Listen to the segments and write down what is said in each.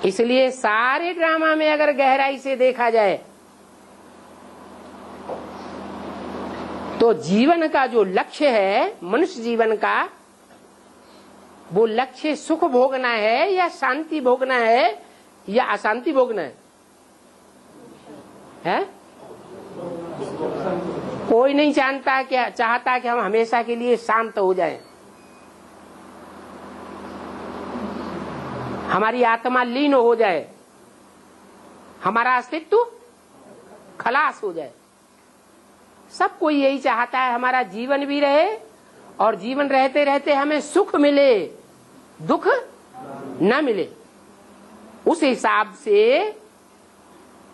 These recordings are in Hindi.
इसलिए सारे ड्रामा में अगर गहराई से देखा जाए तो जीवन का जो लक्ष्य है, मनुष्य जीवन का, वो लक्ष्य सुख भोगना है या शांति भोगना है या अशांति भोगना है? कोई नहीं चाहता कि हम हमेशा के लिए शांत हो जाएं, हमारी आत्मा लीन हो जाए, हमारा अस्तित्व खलास हो जाए। सब कोई यही चाहता है, हमारा जीवन भी रहे और जीवन रहते रहते हमें सुख मिले, दुख न मिले। उस हिसाब से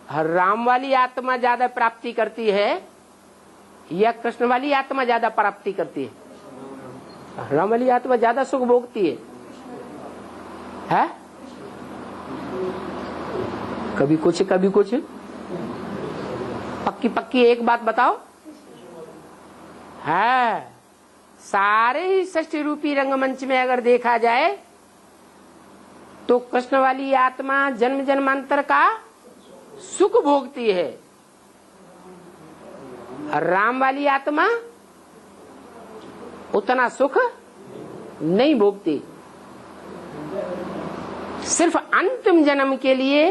राम वाली आत्मा ज्यादा प्राप्ति करती है या कृष्ण वाली आत्मा ज्यादा प्राप्ति करती है? राम वाली आत्मा ज्यादा सुख भोगती है? कभी कुछ कभी कुछ। पक्की एक बात बताओ, है सारे ही षष्ठी रूपी रंगमंच में अगर देखा जाए तो कृष्ण वाली आत्मा जन्म जन्मांतर का सुख भोगती है, राम वाली आत्मा उतना सुख नहीं भोगती। सिर्फ अंतिम जन्म के लिए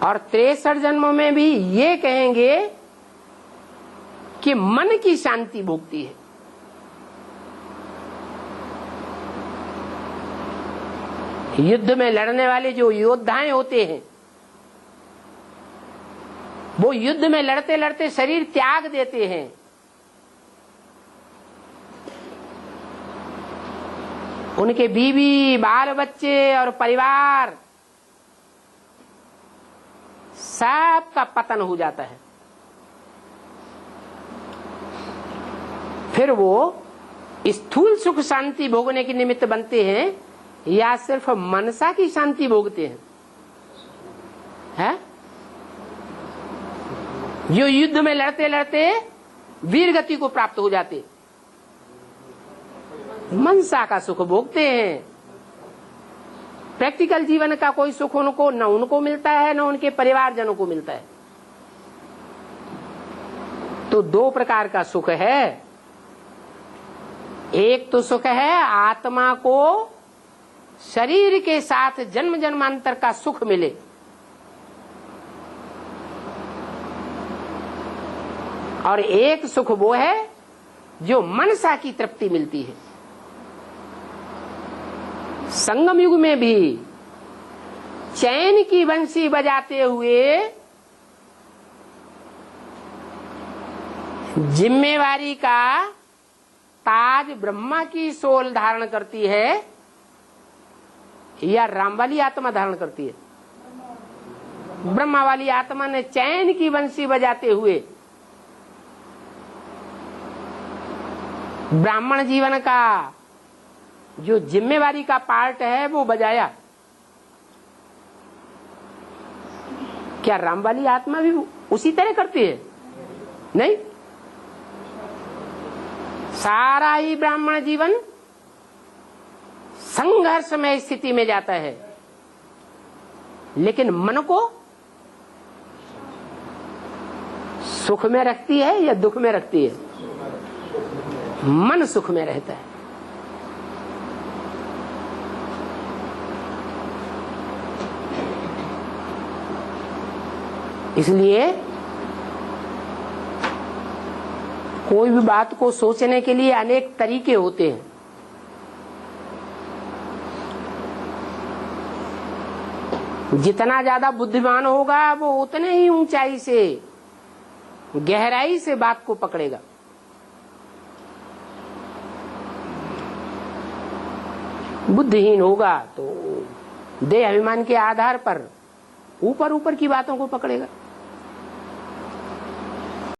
और 63 जन्मों में भी ये कहेंगे कि मन की शांति भोगती है। युद्ध में लड़ने वाले जो योद्धाएं होते हैं, वो युद्ध में लड़ते लड़ते शरीर त्याग देते हैं। उनके बीवी, बाल बच्चे और परिवार सबका पतन हो जाता है। फिर वो स्थूल सुख शांति भोगने के निमित्त बनते हैं या सिर्फ मनसा की शांति भोगते हैं? जो युद्ध में लड़ते लड़ते वीर गति को प्राप्त हो जाते, मनसा का सुख भोगते हैं। प्रैक्टिकल जीवन का कोई सुख उनको मिलता है, न उनके परिवारजनों को मिलता है। तो दो प्रकार का सुख है। एक तो सुख है आत्मा को शरीर के साथ जन्म जन्मांतर का सुख मिले, और एक सुख वो है जो मनसा की तृप्ति मिलती है। संगम युग में भी चैन की बंसी बजाते हुए जिम्मेवारी का ताज ब्रह्मा की सोल धारण करती है या राम वाली आत्मा धारण करती है? ब्रह्मा वाली आत्मा ने चैन की बंसी बजाते हुए ब्राह्मण जीवन का जो जिम्मेवारी का पार्ट है वो बजाया। क्या राम वाली आत्मा भी उसी तरह करती है? नहीं, सारा ही ब्राह्मण जीवन संघर्षमय स्थिति में जाता है, लेकिन मन को सुख में रखती है या दुख में रखती है? मन सुख में रहता है। इसलिए कोई भी बात को सोचने के लिए अनेक तरीके होते हैं। जितना ज्यादा बुद्धिमान होगा वो उतने ही ऊंचाई से, गहराई से बात को पकड़ेगा। बुद्धिहीन होगा तो देह अभिमान के आधार पर ऊपर ऊपर की बातों को पकड़ेगा।